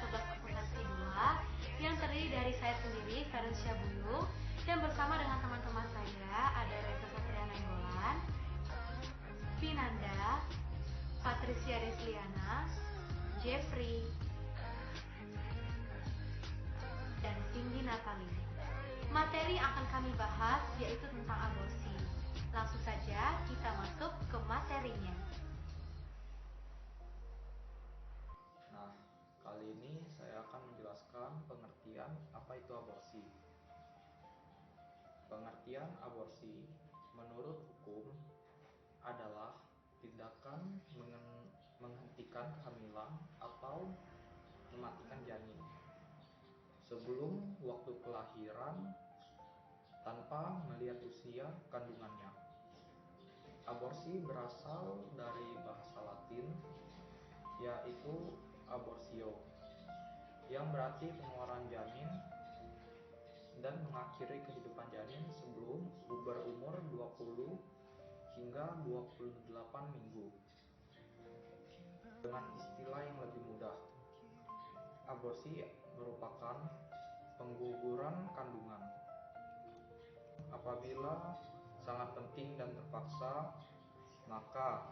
Podcast 11 Akuntansi 2 yang terdiri dari saya sendiri, Ferencia Buyung, dan bersama dengan teman-teman saya ada Reza Satria Nainggolan, Vinanda, Patricia Desliana, Jeffrey, dan Cindy Natali. Materi yang akan kami bahas yaitu tentang aborsi. Langsung saja kita masuk ke materinya. Nah, kali ini saya akan menjelaskan pengertian apa itu aborsi. Pengertian aborsi menurut hukum adalah tindakan menghentikan kehamilan atau mematikan janin sebelum waktu kelahiran tanpa melihat usia kandungannya. Aborsi berasal dari bahasa Latin yaitu abortio, yang berarti pengeluaran janin dan mengakhiri kehidupan janin sebelum berumur 20 hingga 28 minggu. Dengan istilah yang lebih mudah, aborsi merupakan pengguguran kandungan apabila sangat penting dan terpaksa, maka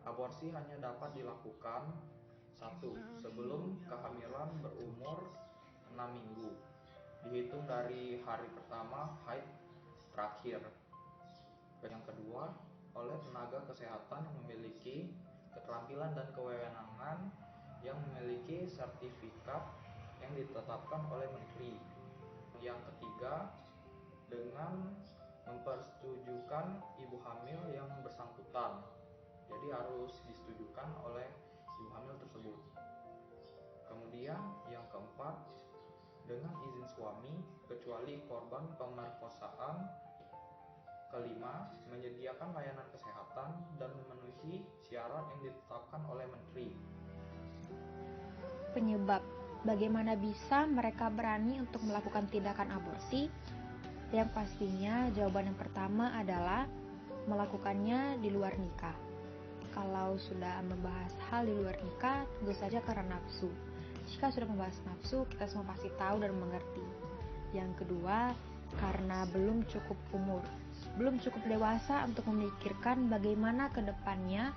aborsi hanya dapat dilakukan 1. Sebelum kehamilan berumur 6 minggu, dihitung dari hari pertama haid terakhir. Yang kedua, oleh tenaga kesehatan yang memiliki keterampilan dan kewenangan yang memiliki sertifikat yang ditetapkan oleh menteri. Yang ketiga, dengan mempersetujukan ibu hamil yang bersangkutan. Jadi harus disetujukan oleh ibu hamil tersebut. Kemudian yang keempat, dengan izin suami kecuali korban pemerkosaan. Kelima, menyediakan layanan kesehatan dan memenuhi syarat yang ditetapkan oleh menteri. Penyebab bagaimana bisa mereka berani untuk melakukan tindakan aborsi? Yang pastinya jawaban yang pertama adalah melakukannya di luar nikah. Kalau sudah membahas hal di luar nikah, tentu saja karena nafsu. Jika sudah membahas nafsu, kita semua pasti tahu dan mengerti. Yang kedua, karena belum cukup umur, belum cukup dewasa untuk memikirkan bagaimana ke depannya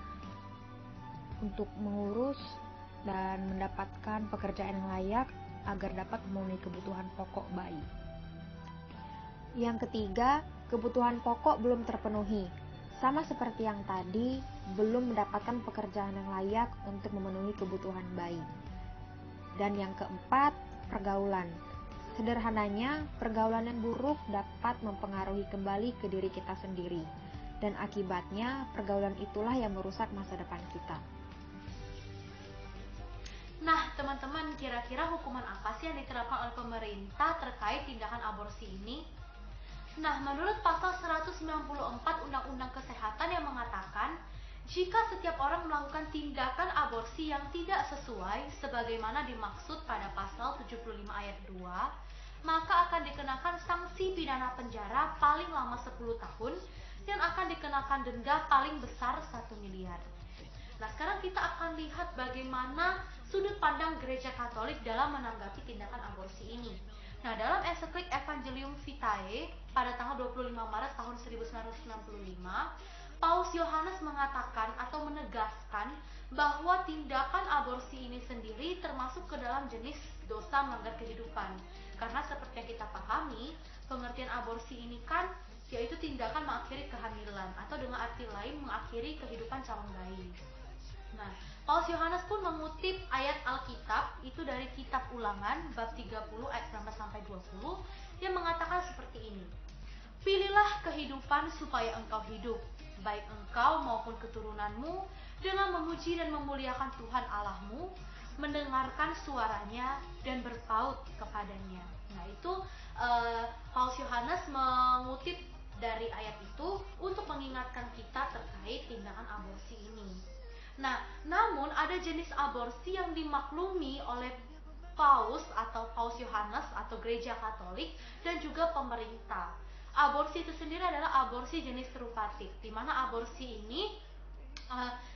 untuk mengurus dan mendapatkan pekerjaan yang layak agar dapat memenuhi kebutuhan pokok bayi. Yang ketiga, kebutuhan pokok belum terpenuhi. Sama seperti yang tadi, belum mendapatkan pekerjaan yang layak untuk memenuhi kebutuhan bayi. Dan yang keempat, pergaulan. Sederhananya, pergaulan yang buruk dapat mempengaruhi kembali ke diri kita sendiri. Dan akibatnya, pergaulan itulah yang merusak masa depan kita. Nah, teman-teman, kira-kira hukuman apa sih yang diterapkan oleh pemerintah terkait tindakan aborsi ini? Nah, menurut pasal 194 Undang-Undang Kesehatan yang mengatakan, jika setiap orang melakukan tindakan aborsi yang tidak sesuai sebagaimana dimaksud pada pasal 75 ayat 2, maka akan dikenakan sanksi pidana penjara paling lama 10 tahun dan akan dikenakan denda paling besar 1 miliar. Nah, sekarang kita akan lihat bagaimana sudut pandang Gereja Katolik dalam menanggapi tindakan aborsi ini. Nah, dalam ensiklik Evangelium Vitae pada tanggal 25 Maret tahun 1995, Paus Yohanes mengatakan atau menegaskan bahwa tindakan aborsi ini sendiri termasuk ke dalam jenis dosa melanggar kehidupan. Karena seperti yang kita pahami, pengertian aborsi ini kan yaitu tindakan mengakhiri kehamilan atau dengan arti lain mengakhiri kehidupan calon bayi. Nah, Paus Yohanes pun mengutip ayat Alkitab itu dari kitab Ulangan bab 30 ayat 19-20 yang mengatakan seperti ini. Pilihlah kehidupan supaya engkau hidup, baik engkau maupun keturunanmu, dengan memuji dan memuliakan Tuhan Allahmu, mendengarkan suaranya dan berpaut kepadanya. Nah, itu Paus Yohanes mengutip dari ayat itu untuk mengingatkan kita terkait tindakan aborsi ini. Nah, namun ada jenis aborsi yang dimaklumi oleh Paus atau Paus Yohanes atau Gereja Katolik dan juga pemerintah. Aborsi itu sendiri adalah aborsi jenis truvatif, di mana aborsi ini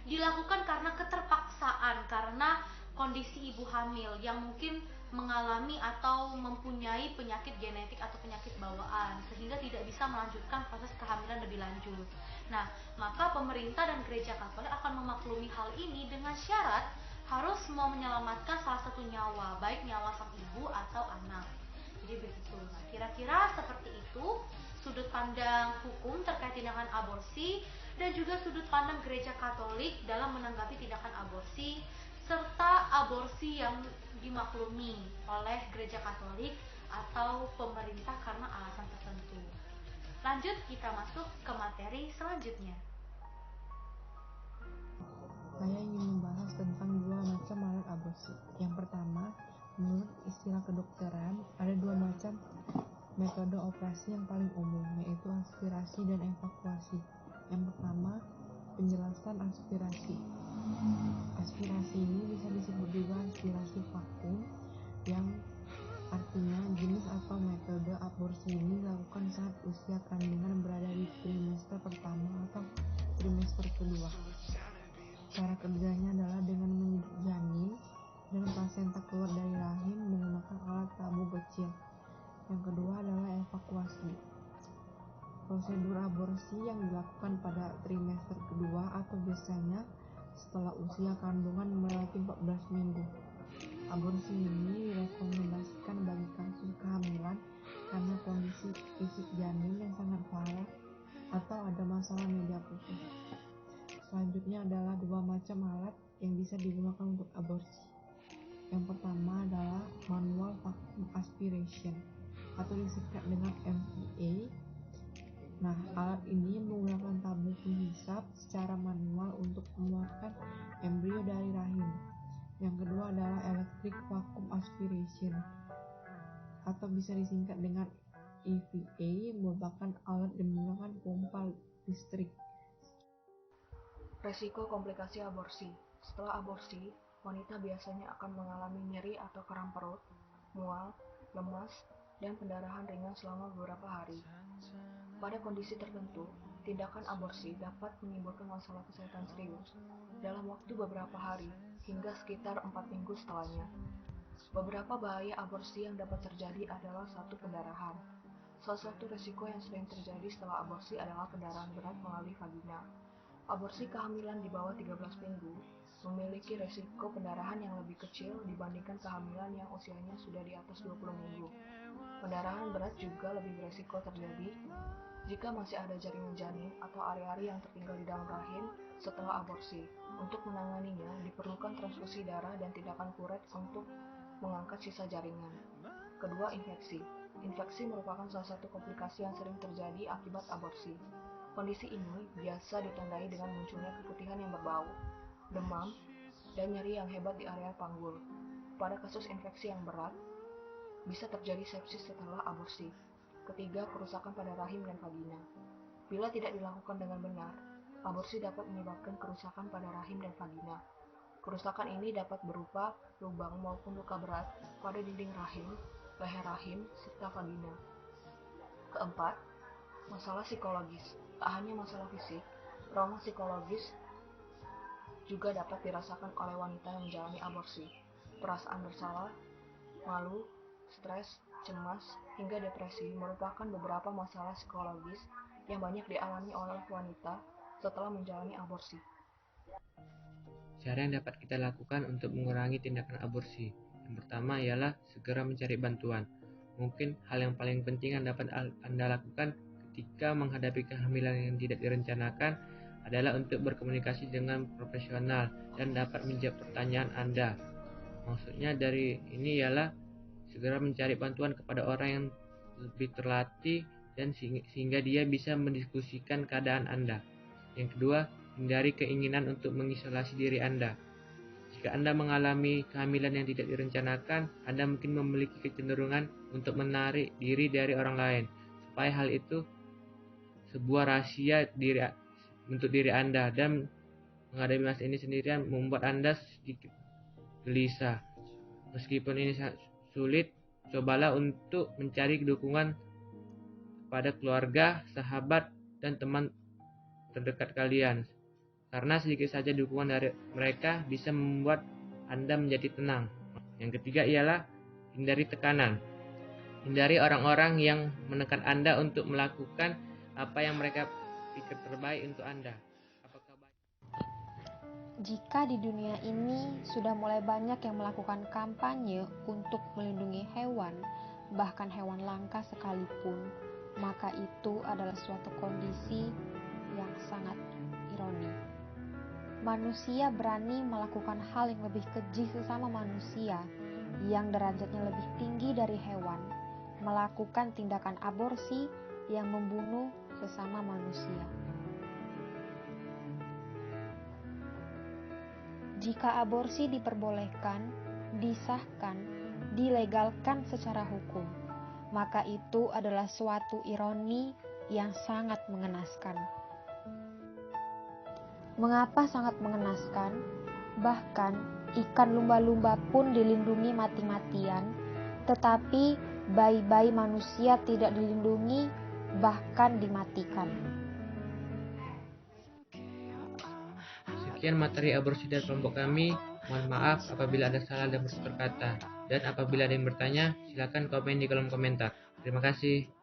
dilakukan karena keterpaksaan, karena kondisi ibu hamil yang mungkin mengalami atau mempunyai penyakit genetik atau penyakit bawaan sehingga tidak bisa melanjutkan proses kehamilan lebih lanjut. Nah, maka pemerintah dan gereja Katolik akan memaklumi hal ini dengan syarat harus mau menyelamatkan salah satu nyawa, baik nyawa sang ibu atau anak. Jadi begitu. Nah, kira-kira seperti itu sudut pandang hukum terkait tindakan aborsi dan juga sudut pandang gereja Katolik dalam menanggapi tindakan aborsi serta aborsi yang dimaklumi oleh gereja Katolik atau pemerintah karena alasan tertentu. Lanjut, kita masuk ke materi selanjutnya. Saya ingin membahas tentang dua macam alat aborsi. Yang pertama, menurut istilah kedokteran, ada dua macam metode operasi yang paling umum, yaitu aspirasi dan evakuasi. Yang pertama, penjelasan aspirasi. Aspirasi ini bisa disebut juga aspirasi vakum, yang artinya jenis atau metode aborsi ini dilakukan saat usia kandungan berada di trimester pertama atau trimester kedua. Cara kerjanya adalah dengan menyidik janin dan plasenta keluar dari rahim menggunakan alat tabung kecil. Yang kedua adalah evakuasi. Prosedur aborsi yang dilakukan pada trimester kedua atau biasanya setelah usia kandungan melewati 14 minggu. Aborsi ini direkomendasikan bagi kasus kehamilan karena kondisi fisik janin yang sangat parah atau ada masalah media putus. Selanjutnya adalah dua macam alat yang bisa digunakan untuk aborsi. Yang pertama adalah manual vacuum aspiration atau disingkat dengan MVA. Nah, alat ini menggunakan tabung penghisap secara manual untuk mengeluarkan embrio dari rahim. Yang kedua adalah electric vacuum aspiration atau bisa disingkat dengan EVA, merupakan alat yang menggunakan pompa listrik. Resiko komplikasi aborsi. Setelah aborsi, wanita biasanya akan mengalami nyeri atau kram perut, mual, lemas, dan pendarahan ringan selama beberapa hari. Pada kondisi tertentu, tindakan aborsi dapat menimbulkan masalah kesehatan serius dalam waktu beberapa hari hingga sekitar 4 minggu setelahnya. Beberapa bahaya aborsi yang dapat terjadi adalah satu, pendarahan. Salah satu resiko yang sering terjadi setelah aborsi adalah pendarahan berat melalui vagina. Aborsi kehamilan di bawah 13 minggu memiliki resiko pendarahan yang lebih kecil dibandingkan kehamilan yang usianya sudah di atas 20 minggu. Pendarahan berat juga lebih beresiko terjadi jika masih ada jaringan janin atau ari-ari yang tertinggal di dalam rahim setelah aborsi. Untuk menanganinya, diperlukan transfusi darah dan tindakan kuret untuk mengangkat sisa jaringan. Kedua, infeksi. Infeksi merupakan salah satu komplikasi yang sering terjadi akibat aborsi. Kondisi ini biasa ditandai dengan munculnya keputihan yang berbau, demam, dan nyeri yang hebat di area panggul. Pada kasus infeksi yang berat, bisa terjadi sepsis setelah aborsi. Ketiga, kerusakan pada rahim dan vagina. Bila tidak dilakukan dengan benar, aborsi dapat menyebabkan kerusakan pada rahim dan vagina. Kerusakan ini dapat berupa lubang maupun luka berat pada dinding rahim, leher rahim, serta vagina. Keempat, masalah psikologis. Tak hanya masalah fisik, trauma psikologis juga dapat dirasakan oleh wanita yang menjalani aborsi. Perasaan bersalah, malu, stres, cemas, hingga depresi merupakan beberapa masalah psikologis yang banyak dialami oleh wanita setelah menjalani aborsi. Cara yang dapat kita lakukan untuk mengurangi tindakan aborsi. Yang pertama ialah segera mencari bantuan. Mungkin hal yang paling penting yang dapat Anda lakukan ketika menghadapi kehamilan yang tidak direncanakan adalah untuk berkomunikasi dengan profesional dan dapat menjawab pertanyaan Anda. Maksudnya dari ini ialah segera mencari bantuan kepada orang yang lebih terlatih dan sehingga dia bisa mendiskusikan keadaan Anda. Yang kedua, hindari keinginan untuk mengisolasi diri Anda. Jika Anda mengalami kehamilan yang tidak direncanakan, Anda mungkin memiliki kecenderungan untuk menarik diri dari orang lain, supaya hal itu sebuah rahasia untuk diri Anda, dan menghadapi masalah ini sendirian membuat Anda sedikit gelisah. Meskipun ini sangat sulit, cobalah untuk mencari dukungan pada keluarga, sahabat, dan teman terdekat kalian. Karena sedikit saja dukungan dari mereka bisa membuat Anda menjadi tenang. Yang ketiga ialah hindari tekanan. Hindari orang-orang yang menekan Anda untuk melakukan apa yang mereka pikir terbaik untuk Anda. Jika di dunia ini sudah mulai banyak yang melakukan kampanye untuk melindungi hewan, bahkan hewan langka sekalipun, maka itu adalah suatu kondisi yang sangat ironi. Manusia berani melakukan hal yang lebih keji sesama manusia, yang derajatnya lebih tinggi dari hewan, melakukan tindakan aborsi yang membunuh sesama manusia. Jika aborsi diperbolehkan, disahkan, dilegalkan secara hukum, maka itu adalah suatu ironi yang sangat mengenaskan. Mengapa sangat mengenaskan? Bahkan ikan lumba-lumba pun dilindungi mati-matian, tetapi bayi-bayi manusia tidak dilindungi, bahkan dimatikan. Sekian materi aborsi dari kelompok kami. Mohon maaf apabila ada salah dan bertutur kata. Dan apabila ada yang bertanya, silakan komen di kolom komentar. Terima kasih.